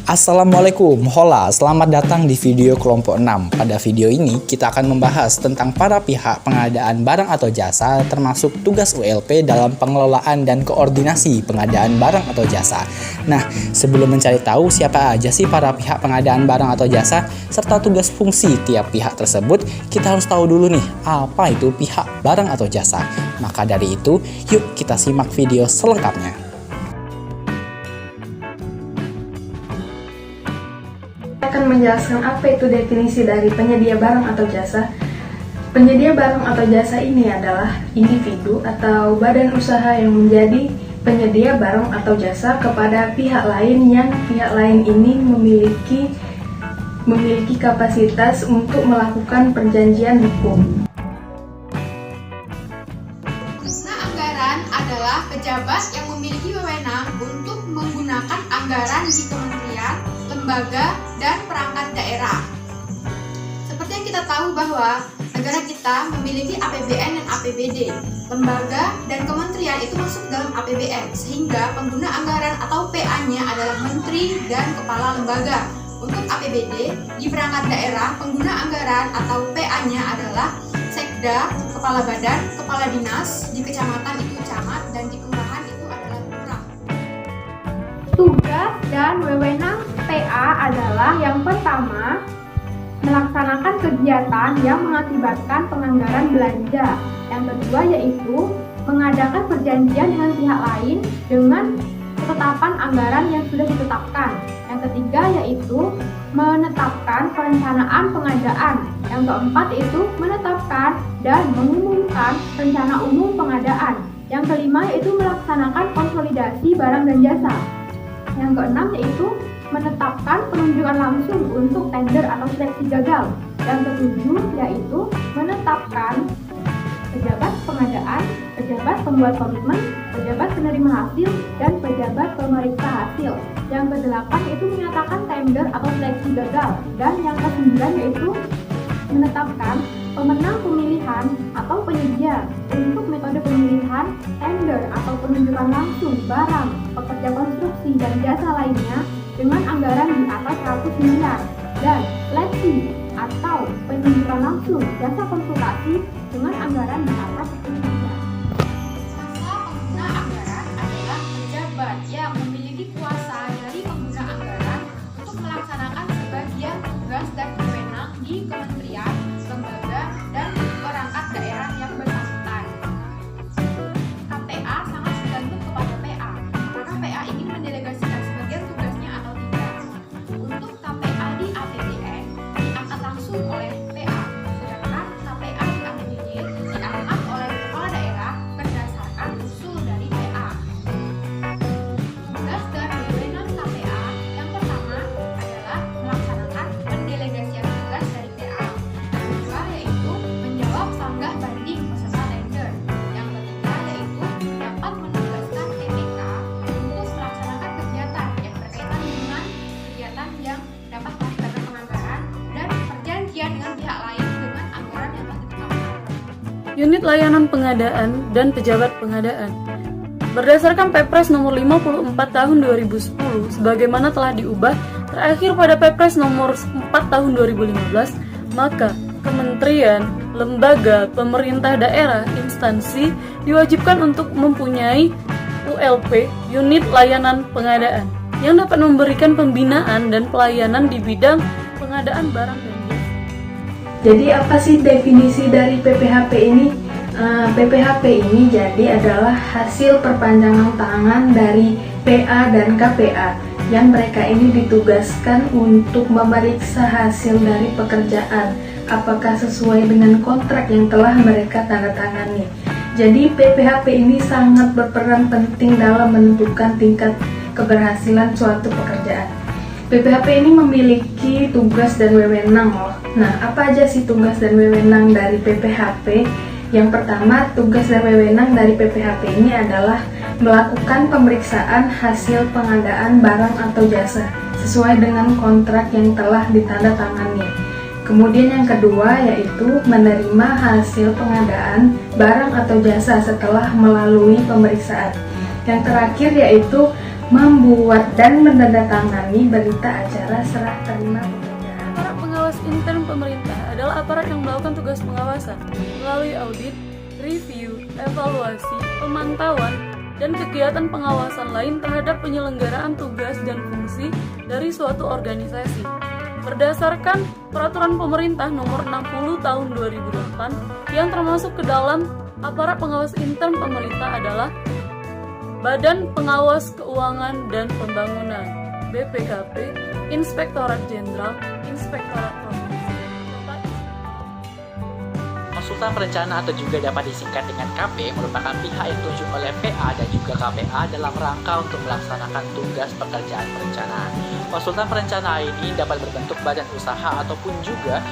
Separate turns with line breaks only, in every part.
Assalamualaikum, hola, selamat datang di video kelompok 6. Pada video ini kita akan membahas tentang para pihak pengadaan barang atau jasa termasuk tugas ULP dalam pengelolaan dan koordinasi pengadaan barang atau jasa. Nah, sebelum mencari tahu siapa aja sih para pihak pengadaan barang atau jasa serta tugas fungsi tiap pihak tersebut, kita harus tahu dulu nih apa itu pihak barang atau jasa. Maka dari itu, yuk kita simak video selengkapnya.
Akan menjelaskan apa itu definisi dari penyedia barang atau jasa. Penyedia barang atau jasa ini adalah individu atau badan usaha yang menjadi penyedia barang atau jasa kepada pihak lain yang pihak lain ini memiliki kapasitas untuk melakukan perjanjian hukum.
Pengguna anggaran adalah pejabat yang memiliki wewenang untuk menggunakan anggaran di kementerian, lembaga, dan perangkat daerah. Seperti yang kita tahu bahwa negara kita memiliki APBN dan APBD. Lembaga dan kementerian itu masuk dalam APBN, sehingga pengguna anggaran atau PA-nya adalah menteri dan kepala lembaga. Untuk APBD, di perangkat daerah, pengguna anggaran atau PA-nya adalah sekda, kepala badan, kepala dinas, di kecamatan itu camat, dan di kelurahan itu adalah lurah.
Tugas dan wewenang PA adalah yang pertama, melaksanakan kegiatan yang mengakibatkan penganggaran belanja. Yang kedua yaitu mengadakan perjanjian dengan pihak lain dengan ketetapan anggaran yang sudah ditetapkan. Yang ketiga yaitu menetapkan perencanaan pengadaan. Yang keempat yaitu menetapkan dan mengumumkan rencana umum pengadaan. Yang kelima yaitu melaksanakan konsolidasi barang dan jasa. Yang keenam yaitu menetapkan penunjukan langsung untuk tender atau seleksi gagal. Yang ketujuh yaitu menetapkan pejabat pengadaan, pejabat pembuat komitmen, pejabat penerima hasil, dan pejabat pemeriksa hasil. Yang kedelapan yaitu menyatakan tender atau seleksi gagal. Dan yang kesembilan yaitu menetapkan pemenang pemilihan atau penyedia untuk metode pemilihan, tender atau penunjukan langsung barang, pekerja konstruksi, dan jasa lainnya dengan anggaran di atas 100 miliar, dan seleksi atau penunjukan langsung jasa konsultasi dengan anggaran di atas 10 miliar.
Masa pengguna anggaran adalah pejabat yang memiliki kuasa dari pengguna anggaran untuk melaksanakan sebagian tugas dan wewenang di kementerian, lembaga, dan perangkat daerah yang bersangkutan. KPA sangat tergantung kepada PA, karena PA ingin mendelegasikan sebagian tugasnya atau tidak. Untuk KPA di APBN diangkat langsung oleh PA, sedangkan KPA di APBD diangkat oleh kepala daerah berdasarkan usul dari PA. Tugas dan wewenang KPA yang pertama adalah melaksanakan pendelegasian tugas dari PA. Yang kedua yaitu menjawab sanggah banding peserta tender. Yang ketiga yaitu dapat menugaskan TPK untuk melaksanakan kegiatan yang berkaitan dengan kegiatan yang dapat melibatkan penganggaran dan perjanjian dengan pihak lain dengan anggaran yang telah ditetapkan.
Unit Layanan Pengadaan dan Pejabat Pengadaan. Berdasarkan Perpres nomor 54 tahun 2010 sebagaimana telah diubah terakhir pada Perpres nomor 4 tahun 2015, maka kementerian, lembaga, pemerintah daerah, instansi diwajibkan untuk mempunyai ULP, Unit Layanan Pengadaan, yang dapat memberikan pembinaan dan pelayanan di bidang pengadaan barang dan jasa.
Jadi apa sih definisi dari PPHP ini? PPHP ini jadi adalah hasil perpanjangan tangan dari PA dan KPA yang mereka ini ditugaskan untuk memeriksa hasil dari pekerjaan apakah sesuai dengan kontrak yang telah mereka tanda tangani. Jadi PPHP ini sangat berperan penting dalam menentukan tingkat keberhasilan suatu pekerjaan. PPHP ini memiliki tugas dan wewenang loh. Nah, apa aja sih tugas dan wewenang dari PPHP? Yang pertama, tugas dan wewenang dari PPHP ini adalah melakukan pemeriksaan hasil pengadaan barang atau jasa sesuai dengan kontrak yang telah ditandatangani. Kemudian yang kedua yaitu menerima hasil pengadaan barang atau jasa setelah melalui pemeriksaan. Yang terakhir yaitu membuat dan menandatangani berita acara serah terima pekerjaan.
Para pengawas intern pemerintah adalah aparat yang melakukan tugas pengawasan melalui audit, review, evaluasi, pemantauan, dan kegiatan pengawasan lain terhadap penyelenggaraan tugas dan fungsi dari suatu organisasi. Berdasarkan Peraturan Pemerintah Nomor 60 Tahun 2008 yang termasuk ke dalam aparat pengawas intern pemerintah adalah Badan Pengawas Keuangan dan Pembangunan (BPKP), Inspektorat Jenderal, Inspektorat Provinsi,
Konsultan perencana atau juga dapat disingkat dengan KP merupakan pihak yang ditunjuk oleh PA dan juga KPA dalam rangka untuk melaksanakan tugas pekerjaan perencanaan. Konsultan perencana ini dapat berbentuk badan usaha ataupun juga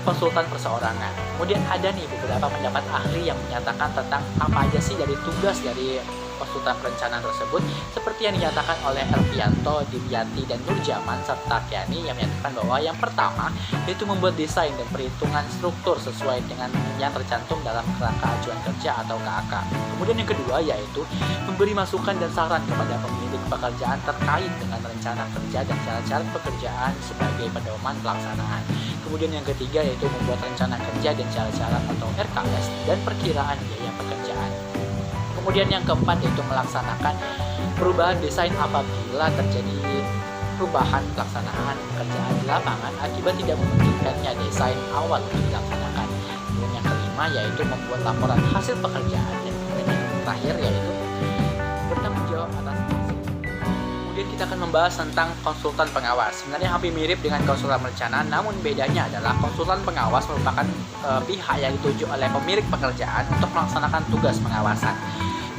konsultan perseorangan. Kemudian ada nih beberapa pendapat ahli yang menyatakan tentang apa aja sih dari tugas dari konsultan perencanaan tersebut, seperti yang dinyatakan oleh Elvianto, Divyanti, dan Nurjaman serta Kiani yang menyatakan bahwa yang pertama yaitu membuat desain dan perhitungan struktur sesuai dengan yang tercantum dalam kerangka ajuan kerja atau KAK. Kemudian yang kedua yaitu memberi masukan dan saran kepada pemilik pekerjaan terkait dengan rencana kerja dan cara-cara pekerjaan sebagai pedoman pelaksanaan. Kemudian yang ketiga yaitu membuat rencana kerja dan cara-cara atau RKS dan perkiraan biaya pekerjaan. Kemudian yang keempat yaitu melaksanakan perubahan desain apabila terjadi perubahan pelaksanaan pekerjaan di lapangan akibat tidak memungkinkannya desain awal untuk dilaksanakan. Kemudian yang kelima yaitu membuat laporan hasil pekerjaan, dan kemudian yang terakhir yaitu bertanggung jawab atas hasil. Kemudian kita akan membahas tentang konsultan pengawas. Sebenarnya hampir mirip dengan konsultan perencanaan, namun bedanya adalah konsultan pengawas merupakan pihak yang ditunjuk oleh pemilik pekerjaan untuk melaksanakan tugas pengawasan.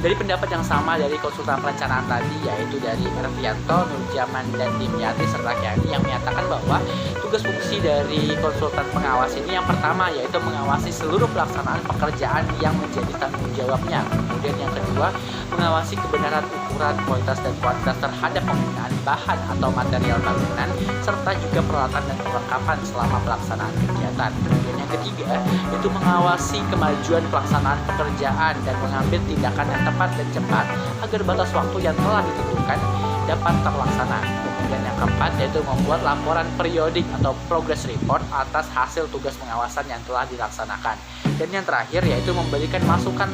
Dari pendapat yang sama dari konsultan perencanaan tadi, yaitu dari Elvianto, Nurjaman, dan Dimyati serta Kiani yang menyatakan bahwa tugas fungsi dari konsultan pengawas ini yang pertama yaitu mengawasi seluruh pelaksanaan pekerjaan yang menjadi tanggung jawabnya. Kemudian yang kedua, mengawasi kebenaran ukuran, kualitas, dan kuantitas terhadap penggunaan bahan atau material bangunan serta juga peralatan dan perlengkapan selama pelaksanaan kegiatan. Kemudian yang ketiga, yaitu mengawasi kemajuan pelaksanaan pekerjaan dan mengambil tindakan yang tepat dan cepat agar batas waktu yang telah ditentukan dapat terlaksana. Kemudian yang keempat yaitu membuat laporan periodik atau progress report atas hasil tugas pengawasan yang telah dilaksanakan. Dan yang terakhir yaitu memberikan masukan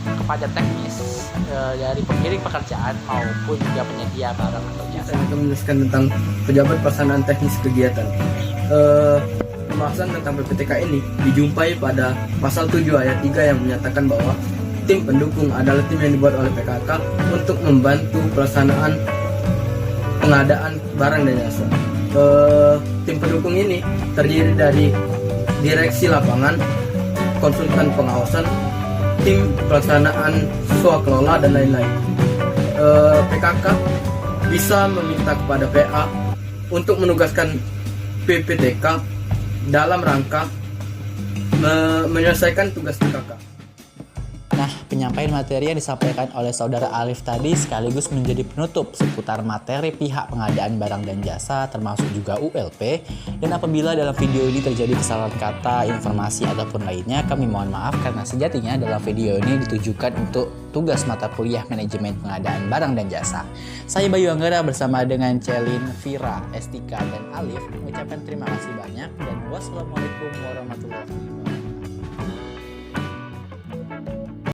kepada teknis dari pemilik pekerjaan maupun juga penyedia barang atau jasa.
Saya akan menjelaskan tentang pejabat pelaksanaan teknis kegiatan. Pembahasan tentang PPTK ini dijumpai pada pasal 7 ayat 3 yang menyatakan bahwa tim pendukung adalah tim yang dibuat oleh PKK untuk membantu pelaksanaan pengadaan barang dan jasa. Tim pendukung ini terdiri dari direksi lapangan, konsultan pengawasan, tim pelaksanaan swakelola dan lain-lain. PKK bisa meminta kepada PA untuk menugaskan PPTK dalam rangka menyelesaikan tugas PKK.
Nah, penyampaian materi yang disampaikan oleh Saudara Alif tadi sekaligus menjadi penutup seputar materi pihak pengadaan barang dan jasa termasuk juga ULP. Dan apabila dalam video ini terjadi kesalahan kata, informasi ataupun lainnya, kami mohon maaf karena sejatinya dalam video ini ditujukan untuk tugas mata kuliah manajemen pengadaan barang dan jasa. Saya Bayu Anggara bersama dengan Celin, Vira, Estika, dan Alif mengucapkan terima kasih banyak dan wassalamualaikum warahmatullahi wabarakatuh.